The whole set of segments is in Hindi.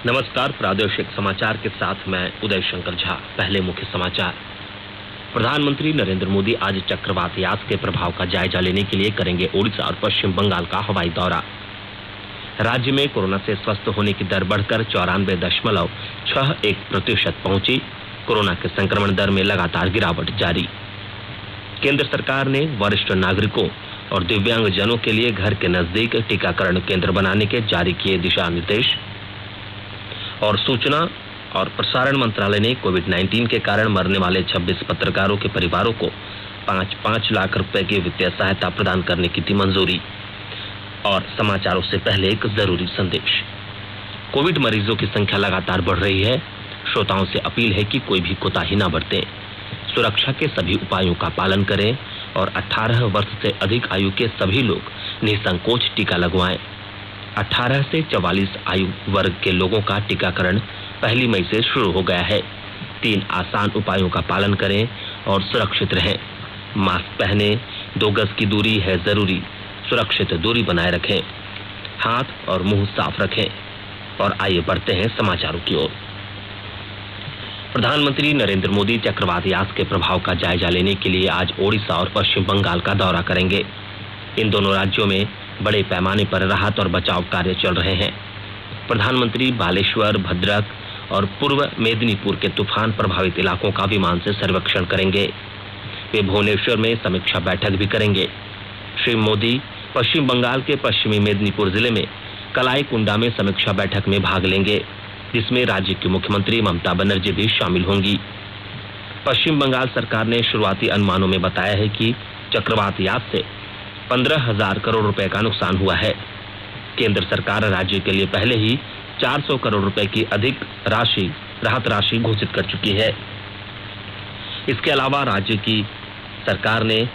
नमस्कार। प्रादेशिक समाचार के साथ मैं उदय शंकर झा। पहले मुख्य समाचार। प्रधानमंत्री नरेंद्र मोदी आज चक्रवात यास के प्रभाव का जायजा लेने के लिए करेंगे ओडिशा और पश्चिम बंगाल का हवाई दौरा। राज्य में कोरोना से स्वस्थ होने की दर बढ़कर 94.61% पहुंची। कोरोना के संक्रमण दर में लगातार गिरावट जारी। केंद्र सरकार ने वरिष्ठ नागरिकों और दिव्यांगजनों के लिए घर के नजदीक टीकाकरण केंद्र बनाने के जारी किए दिशा निर्देश। और सूचना और प्रसारण मंत्रालय ने कोविड-19 के कारण मरने वाले 26 पत्रकारों के परिवारों को 5-5 लाख रुपए की वित्तीय सहायता प्रदान करने की दी मंजूरी। और समाचारों से पहले एक जरूरी संदेश। कोविड मरीजों की संख्या लगातार बढ़ रही है। श्रोताओं से अपील है कि कोई भी कोताही न बरतें। सुरक्षा के सभी उपायों का पालन करें और 18 वर्ष से अधिक आयु के सभी लोग निसंकोच टीका लगवाएं। 18 से 44 आयु वर्ग के लोगों का टीकाकरण 1 मई से शुरू हो गया है। 3 आसान उपायों का पालन करें और सुरक्षित रहें। मास्क पहने, 2 गज की दूरी है जरूरी, सुरक्षित दूरी बनाए रखें, हाथ और मुंह साफ रखें। और आइए बढ़ते हैं समाचारों की ओर। प्रधानमंत्री नरेंद्र मोदी चक्रवात यास के प्रभाव का जायजा लेने के लिए आज ओडिशा और पश्चिम बंगाल का दौरा करेंगे। इन दोनों राज्यों में बड़े पैमाने पर राहत और बचाव कार्य चल रहे हैं। प्रधानमंत्री बालेश्वर, भद्रक और पूर्व मेदिनीपुर के तूफान प्रभावित इलाकों का विमान से सर्वेक्षण करेंगे। वे भुवनेश्वर में समीक्षा बैठक भी करेंगे। श्री मोदी पश्चिम बंगाल के पश्चिमी मेदिनीपुर जिले में कलाईकुंडा में समीक्षा बैठक में भाग लेंगे, जिसमें राज्य की मुख्यमंत्री ममता बनर्जी भी शामिल होंगी। पश्चिम बंगाल सरकार ने शुरुआती अनुमानों में बताया है कि चक्रवात यास से 15,000 करोड़ रुपए का नुकसान हुआ है। केंद्र सरकार राज्य के लिए पहले ही 400 करोड़ रुपए की अधिक राहत राशि घोषित कर चुकी है। इसके अलावा राज्य की सरकार ने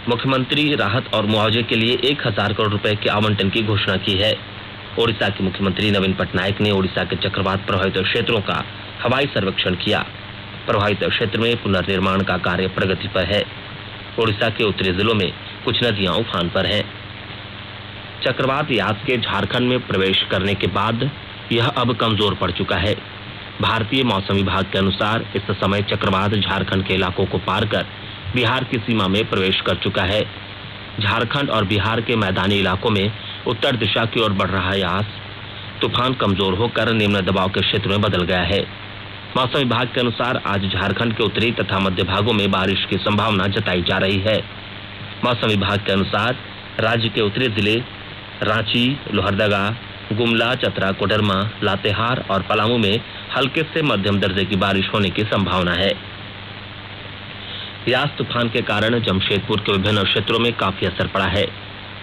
मुख्यमंत्री राहत और मुआवजे के लिए 1,000 करोड़ रुपए के आवंटन की घोषणा की है। ओडिशा के मुख्यमंत्री नवीन पटनायक ने ओडिशा के चक्रवात प्रभावित क्षेत्रों का हवाई सर्वेक्षण किया। प्रभावित क्षेत्र में पुनर्निर्माण का कार्य प्रगति पर है। ओडिशा के उत्तरी जिलों में कुछ नदियां उफान पर हैं। चक्रवात यास के झारखंड में प्रवेश करने के बाद यह अब कमजोर पड़ चुका है। भारतीय मौसम विभाग के अनुसार इस समय चक्रवात झारखंड के इलाकों को पार कर बिहार की सीमा में प्रवेश कर चुका है। झारखंड और बिहार के मैदानी इलाकों में उत्तर दिशा की ओर बढ़ रहा यास तूफान कमजोर होकर निम्न दबाव के क्षेत्र में बदल गया है। मौसम विभाग के अनुसार आज झारखंड के उत्तरी तथा मध्य भागों में बारिश की संभावना जताई जा रही है। मौसम विभाग के अनुसार राज्य के उत्तरी जिले रांची, लोहरदगा, गुमला, चतरा, कोडरमा, लातेहार और पलामू में हल्के से मध्यम दर्जे की बारिश होने की संभावना है। यास तूफान के कारण जमशेदपुर के विभिन्न क्षेत्रों में काफी असर पड़ा है।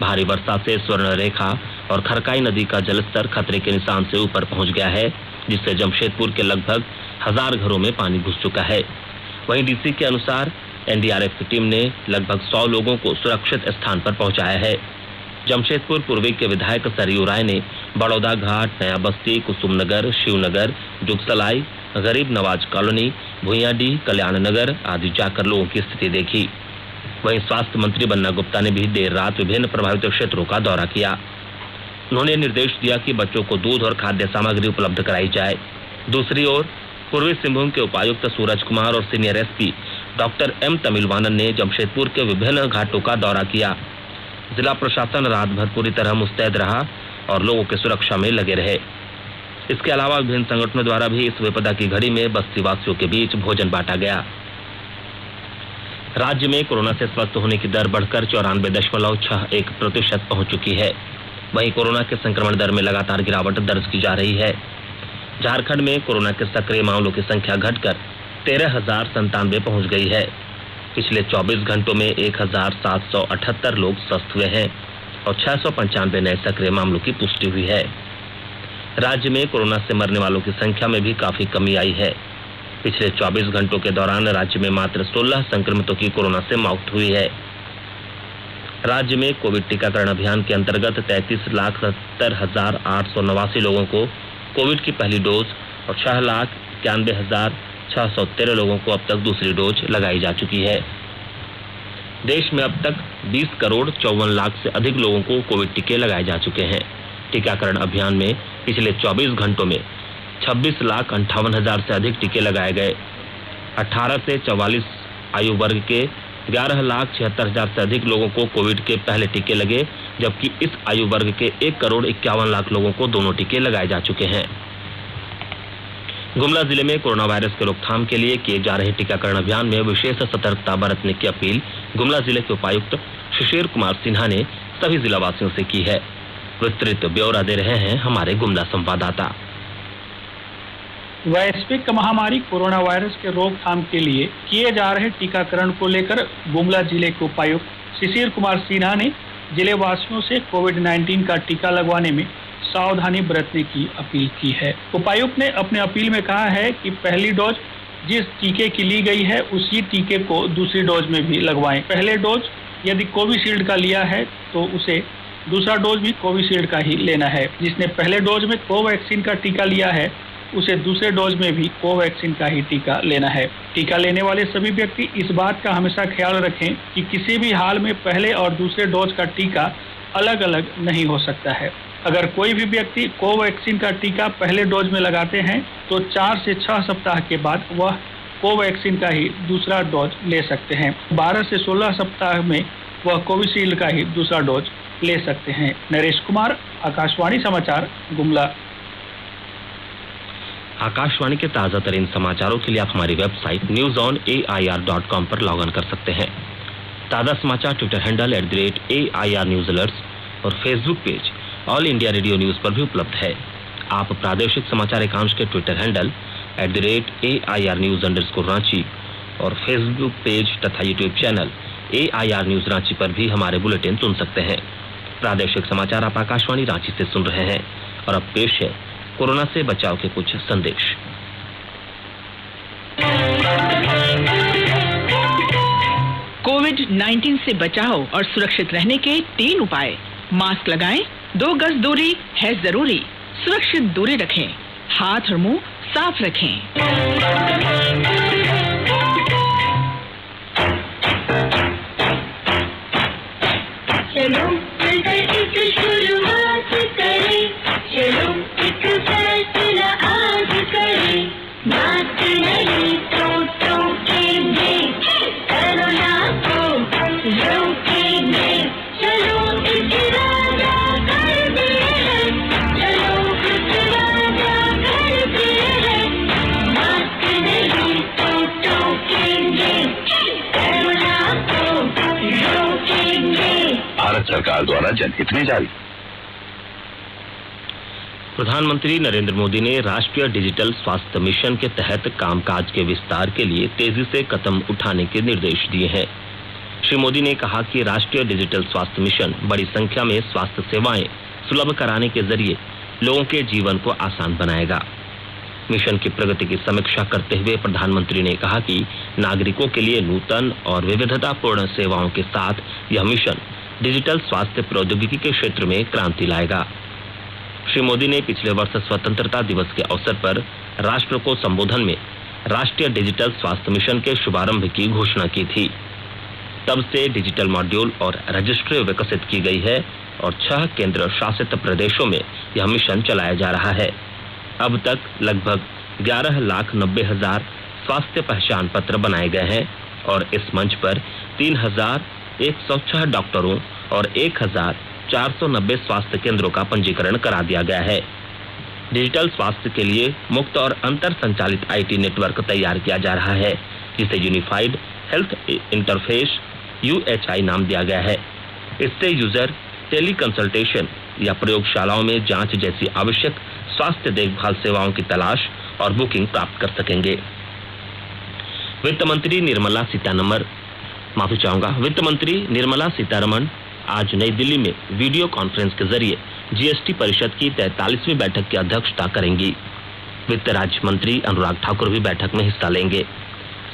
भारी वर्षा से स्वर्ण रेखा और खरकाई नदी का जलस्तर खतरे के निशान से ऊपर पहुंच गया है, जिससे जमशेदपुर के लगभग 1000 घरों में पानी घुस चुका है। वहीं डीसी के अनुसार एनडीआरएफ की टीम ने लगभग 100 लोगों को सुरक्षित स्थान पर पहुंचाया है। जमशेदपुर पूर्वी के विधायक सरयू राय ने बड़ौदा घाट, नया बस्ती, कुसुमनगर, शिवनगर, जुगसलाई, गरीब नवाज कॉलोनी, भुइयाडीह, कल्याण नगर आदि जाकर लोगों की स्थिति देखी। वहीं स्वास्थ्य मंत्री बन्ना गुप्ता ने भी देर रात विभिन्न प्रभावित क्षेत्रों का दौरा किया। उन्होंने निर्देश दिया कि बच्चों को दूध और खाद्य सामग्री उपलब्ध कराई जाए। दूसरी ओर पूर्वी सिंहभूम के उपायुक्त सूरज कुमार और senior SP doctor M Tamilvanan ने जमशेदपुर के विभिन्न घाटों का दौरा किया। जिला प्रशासन रात भर पूरी तरह मुस्तैद रहा और लोगों की सुरक्षा में लगे रहे। इसके अलावा विभिन्न संगठनों द्वारा भी इस विपदा की घड़ी में बस्ती वासियों के बीच भोजन बांटा गया। राज्य में कोरोना से स्वस्थ होने की दर बढ़कर 94.61% पहुंच चुकी है। वहीं कोरोना के संक्रमण दर में लगातार गिरावट दर्ज की जा रही है। झारखंड में कोरोना के सक्रिय मामलों की संख्या घटकर 13,097 पहुंच गई है। पिछले 24 घंटों में 1,778 लोग स्वस्थ हुए हैं और 695 नए सक्रिय मामलों की पुष्टि हुई है। राज्य में कोरोना से मरने वालों की संख्या में भी काफी कमी आई है। पिछले 24 घंटों के दौरान राज्य में मात्र 16 संक्रमितों की कोरोना से मौत हुई है। राज्य में कोविड टीकाकरण अभियान के अंतर्गत 33,70,889 लोगों को कोविड की पहली डोज और 6,91,613 लोगों को अब तक दूसरी डोज लगाई जा चुकी है। देश में अब तक 20 करोड़ 54 लाख से अधिक लोगों को कोविड टीके लगाए जा चुके हैं। टीकाकरण अभियान में पिछले 24 घंटों में 26,58,000 से अधिक टीके लगाए गए। 18 से 44 आयु वर्ग के 11,76,000 से अधिक लोगों को कोविड के पहले टीके लगे, जबकि इस आयु वर्ग के 1,51,00,000 लोगों को दोनों टीके लगाए जा चुके हैं। गुमला जिले में कोरोना वायरस की रोकथाम के लिए किए जा रहे टीकाकरण अभियान में विशेष सतर्कता बरतने की अपील गुमला जिले के उपायुक्त शिशिर कुमार सिन्हा ने सभी जिलावासियों से की है। विस्तृत ब्यौरा दे रहे हैं हमारे गुमला संवाददाता। वैश्विक महामारी कोरोना वायरस के रोकथाम के लिए किए जा रहे टीकाकरण को लेकर गुमला जिले के उपायुक्त शिशिर कुमार सिन्हा ने जिले वासियों से कोविड-19 का टीका लगवाने में सावधानी बरतने की अपील की है। उपायुक्त ने अपने अपील में कहा है कि पहली डोज जिस टीके की ली गई है उसी टीके को दूसरी डोज में भी लगवाएं। पहले डोज यदि कोविशील्ड का लिया है तो उसे दूसरा डोज भी कोविशील्ड का ही लेना है। जिसने पहले डोज में कोवैक्सीन का टीका लिया है उसे दूसरे डोज में भी कोवैक्सीन का ही टीका लेना है। टीका लेने वाले सभी व्यक्ति इस बात का हमेशा ख्याल रखें कि किसी भी हाल में पहले और दूसरे डोज का टीका अलग अलग नहीं हो सकता है। अगर कोई भी व्यक्ति कोवैक्सीन का टीका पहले डोज में लगाते हैं तो 4 से 6 सप्ताह के बाद वह कोवैक्सीन का ही दूसरा डोज ले सकते हैं। 12 से 16 सप्ताह में वह कोविशील्ड का ही दूसरा डोज ले सकते हैं। नरेश कुमार, आकाशवाणी समाचार, गुमला। आकाशवाणी के ताजा तरीन समाचारों के लिए आप हमारी वेबसाइट newsonair.com पर लॉग इन कर सकते हैं। ताजा समाचार Twitter handle @AIR news alerts और Facebook page All India Radio News पर भी उपलब्ध है। आप प्रादेशिक समाचार एकांश के Twitter handle @AIR news _Ranchi और फेसबुक पेज तथा YouTube channel AIR news Ranchi पर भी हमारे बुलेटिन सुन सकते हैं। प्रादेशिक समाचार आप आकाशवाणी रांची से सुन रहे हैं और अब पेश है कोरोना से बचाव के कुछ संदेश। कोविड-19 से बचाव और सुरक्षित रहने के 3 उपाय। मास्क लगाएं, 2 गज दूरी है जरूरी, सुरक्षित दूरी रखें, हाथ और मुंह साफ रखें। चलो मिलकर एक शुरुआत करें, चलो एक फैसला आज करें, मास्क नहीं तो टोकेंगे, कोरोना को रोकेंगे, चलो एक वादा करते हैं, चलो एक वादा करते हैं, मास्क नहीं तो टोकेंगे, कोरोना को रोकेंगे। भारत सरकार द्वारा जनहित में जारी। प्रधानमंत्री नरेंद्र मोदी ने राष्ट्रीय डिजिटल स्वास्थ्य मिशन के तहत कामकाज के विस्तार के लिए तेजी से कदम उठाने के निर्देश दिए हैं। श्री मोदी ने कहा कि राष्ट्रीय डिजिटल स्वास्थ्य मिशन बड़ी संख्या में स्वास्थ्य सेवाएं सुलभ कराने के जरिए लोगों के जीवन को आसान बनाएगा। मिशन की प्रगति की समीक्षा करते हुए प्रधानमंत्री ने कहा कि नागरिकों के लिए नूतन और विविधतापूर्ण सेवाओं के साथ यह मिशन डिजिटल स्वास्थ्य प्रौद्योगिकी के क्षेत्र में क्रांति लाएगा। श्री मोदी ने पिछले वर्ष स्वतंत्रता दिवस के अवसर पर राष्ट्र को संबोधन में राष्ट्रीय डिजिटल स्वास्थ्य मिशन के शुभारंभ की घोषणा की थी। तब से डिजिटल मॉड्यूल और रजिस्ट्री विकसित की गई है और 6 केंद्र शासित प्रदेशों में यह मिशन चलाया जा रहा है। अब तक लगभग 11,90,000 स्वास्थ्य पहचान पत्र बनाए गए हैं और इस मंच पर 3,106 डॉक्टरों और 1,490 स्वास्थ्य केंद्रों का पंजीकरण करा दिया गया है। डिजिटल स्वास्थ्य के लिए मुक्त और अंतर संचालित IT नेटवर्क तैयार किया जा रहा है, जिसे यूनिफाइड हेल्थ इंटरफेस UHI नाम दिया गया है। इससे यूजर टेली कंसल्टेशन या प्रयोगशालाओं में जांच जैसी आवश्यक स्वास्थ्य देखभाल सेवाओं की तलाश और बुकिंग प्राप्त कर सकेंगे। वित्त मंत्री निर्मला सीतारमण आज नई दिल्ली में वीडियो कॉन्फ्रेंस के जरिए GST परिषद की 43वीं बैठक की अध्यक्षता करेंगी। वित्त राज्य मंत्री अनुराग ठाकुर भी बैठक में हिस्सा लेंगे।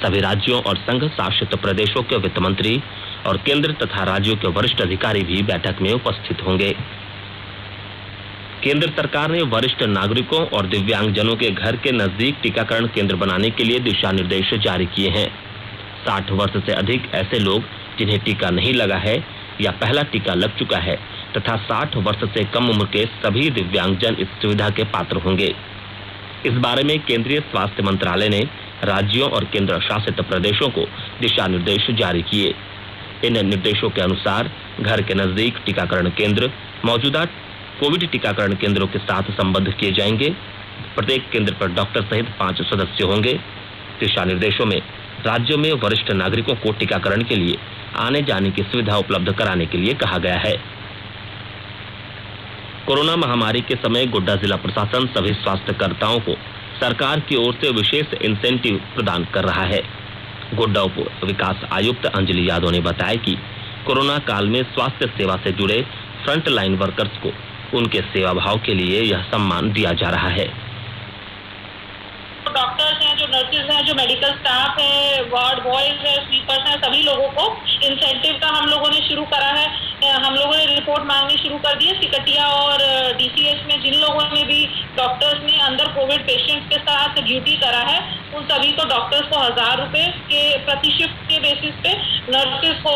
सभी राज्यों और संघ शासित प्रदेशों के वित्त मंत्री और केंद्र तथा राज्यों के वरिष्ठ अधिकारी भी बैठक में उपस्थित होंगे। केंद्र सरकार ने वरिष्ठ नागरिकों और दिव्यांगजनों के घर के नजदीक टीकाकरण केंद्र बनाने के लिए दिशा निर्देश जारी किए हैं। 60 वर्ष से अधिक ऐसे लोग जिन्हें टीका नहीं लगा है या पहला टीका लग चुका है तथा 60 वर्ष से कम उम्र के सभी दिव्यांगजन इस सुविधा के पात्र होंगे। इस बारे में केंद्रीय स्वास्थ्य मंत्रालय ने राज्यों और केंद्र शासित प्रदेशों को दिशा निर्देश जारी किए। इन निर्देशों के अनुसार घर के नजदीक टीकाकरण केंद्र मौजूदा कोविड टीकाकरण केंद्रों के साथ संबद्ध किए जाएंगे। प्रत्येक केंद्र पर डॉक्टर सहित 5 सदस्य होंगे। दिशा निर्देशों में राज्यों में वरिष्ठ नागरिकों को टीकाकरण के लिए आने जाने की सुविधा उपलब्ध कराने के लिए कहा गया है। कोरोना महामारी के समय गोड्डा जिला प्रशासन सभी स्वास्थ्यकर्ताओं को सरकार की ओर से विशेष इंसेंटिव प्रदान कर रहा है। गोड्डा उप विकास आयुक्त अंजलि यादव ने बताया कि कोरोना काल में स्वास्थ्य सेवा से जुड़े फ्रंट लाइन वर्कर्स को उनके सेवा भाव के लिए यह सम्मान दिया जा रहा है। डॉक्टर्स हैं, जो नर्सेज हैं, जो मेडिकल स्टाफ है, वार्ड बॉयज है, स्वीपर्स हैं, सभी लोगों को इंसेंटिव का हम लोगों ने शुरू करा है। हम लोगों ने रिपोर्ट मांगनी शुरू कर दी है। सिकटिया और डीसीएच में जिन लोगों ने भी डॉक्टर्स ने अंदर कोविड पेशेंट्स के साथ ड्यूटी करा है, उन सभी को डॉक्टर्स को 1000 रुपए के प्रति शिफ्ट के बेसिस पे, नर्सेज को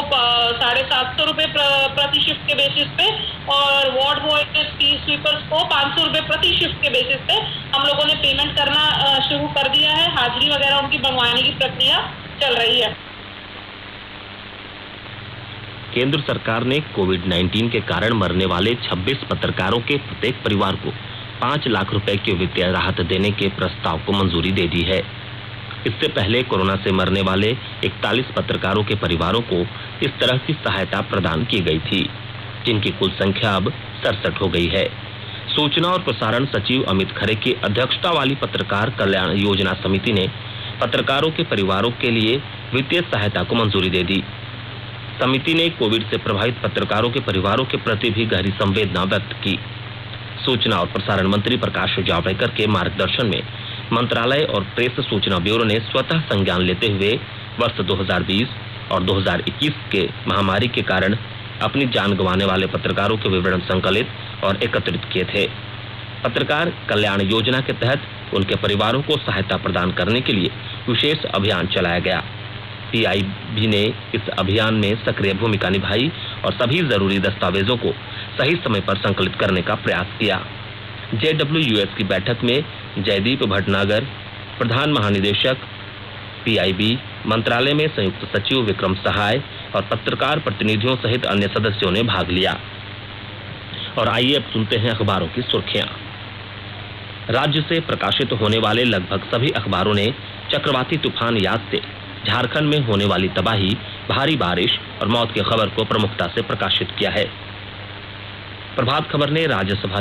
750 रुपए प्रति शिफ्ट के बेसिस पे और वार्ड बॉय स्वीपर्स को 500 रुपए प्रति शिफ्ट के बेसिस पे हम लोगों ने पेमेंट करना शुरू कर दिया है। हाजिरी वगैरह उनकी बनवाने की प्रक्रिया चल रही है। केंद्र सरकार ने कोविड-19 के कारण मरने वाले 26 पत्रकारों के प्रत्येक परिवार को 5 लाख रुपए की वित्तीय राहत देने के प्रस्ताव को मंजूरी दे दी है। इससे पहले कोरोना से मरने वाले 41 पत्रकारों के परिवारों को इस तरह की सहायता प्रदान की गई थी, जिनकी कुल संख्या अब 67 हो गई है। सूचना और प्रसारण सचिव अमित खरे की अध्यक्षता वाली पत्रकार कल्याण योजना समिति ने पत्रकारों के परिवारों के लिए वित्तीय सहायता को मंजूरी दे दी। समिति ने कोविड से प्रभावित पत्रकारों के परिवारों के प्रति भी गहरी संवेदना व्यक्त की। सूचना और प्रसारण मंत्री प्रकाश जावड़ेकर के मार्गदर्शन में मंत्रालय और प्रेस सूचना ब्यूरो ने स्वतः संज्ञान लेते हुए वर्ष 2020 और 2021 के महामारी के कारण अपनी जान गंवाने वाले पत्रकारों के विवरण संकलित और एकत्रित किए थे। पत्रकार कल्याण योजना के तहत उनके परिवारों को सहायता प्रदान करने के लिए विशेष अभियान चलाया गया। पीआईबी ने इस अभियान में सक्रिय भूमिका निभाई और सभी जरूरी दस्तावेजों को सही समय पर संकलित करने का प्रयास किया। जेडब्ल्यूयूएस की बैठक में जयदीप भटनागर, प्रधान महानिदेशक पीआईबी, मंत्रालय में संयुक्त सचिव विक्रम सहाय और पत्रकार प्रतिनिधियों सहित अन्य सदस्यों ने भाग लिया। और आइए अब सुनते हैं अखबारों की सुर्खियां। राज्य से प्रकाशित होने वाले लगभग सभी अखबारों ने चक्रवाती तूफान यास से झारखंड में होने वाली तबाही, भारी बारिश और मौत की खबर को प्रमुखता से प्रकाशित किया है। प्रभात खबर ने राज्यसभा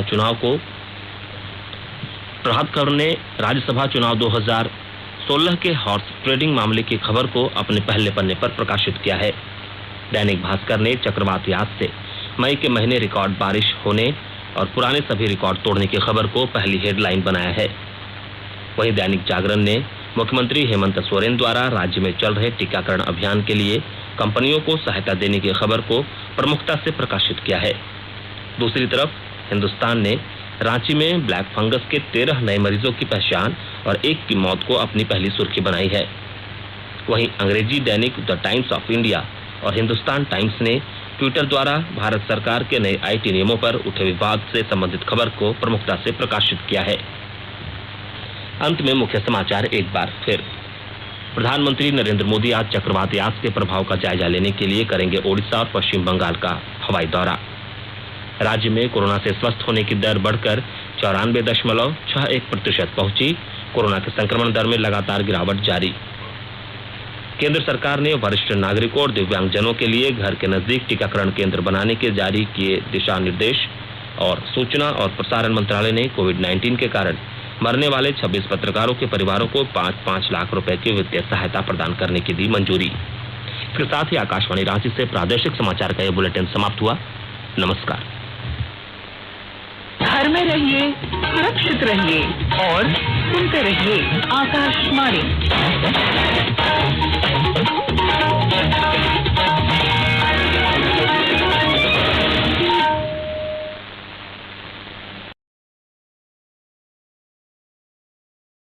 चुनाव 2016 के हॉर्स ट्रेडिंग मामले की खबर को अपने पहले पन्ने पर प्रकाशित किया है। दैनिक भास्कर ने चक्रवात यास से मई के महीने रिकॉर्ड बारिश होने और पुराने सभी रिकॉर्ड तोड़ने की खबर को पहली हेडलाइन बनाया है। वहीं दैनिक जागरण ने मुख्यमंत्री हेमंत सोरेन द्वारा राज्य में चल रहे टीकाकरण अभियान के लिए कंपनियों को सहायता देने की खबर को प्रमुखता से प्रकाशित किया है। दूसरी तरफ हिंदुस्तान ने रांची में ब्लैक फंगस के 13 नए मरीजों की पहचान और 1 की मौत को अपनी पहली सुर्खी बनाई है। वहीं अंग्रेजी दैनिक द टाइम्स ऑफ इंडिया और हिंदुस्तान टाइम्स ने ट्विटर द्वारा भारत सरकार के नए आईटी नियमों पर उठे विवाद से संबंधित खबर को प्रमुखता से प्रकाशित किया है। अंत में मुख्य समाचार एक बार फिर। प्रधानमंत्री नरेंद्र मोदी आज चक्रवात यास के प्रभाव का जायजा लेने के लिए करेंगे ओडिशा और पश्चिम बंगाल का हवाई दौरा। राज्य में कोरोना से स्वस्थ होने की दर बढ़कर 94.61% पहुंची। कोरोना के संक्रमण दर में लगातार गिरावट जारी। केंद्र सरकार ने वरिष्ठ नागरिकों और दिव्यांगजनों के लिए घर के नजदीक टीकाकरण केंद्र बनाने के जारी किए दिशा निर्देश। और सूचना और प्रसारण मंत्रालय ने कोविड-19 के कारण मरने वाले 26 पत्रकारों के परिवारों को 5-5 लाख रुपए की वित्तीय सहायता प्रदान करने की दी मंजूरी। इसके साथ ही आकाशवाणी रांची से प्रादेशिक समाचार का ये बुलेटिन समाप्त हुआ। नमस्कार। घर में रहिए, सुरक्षित रहिए और सुनते रहिए आकाशवाणी।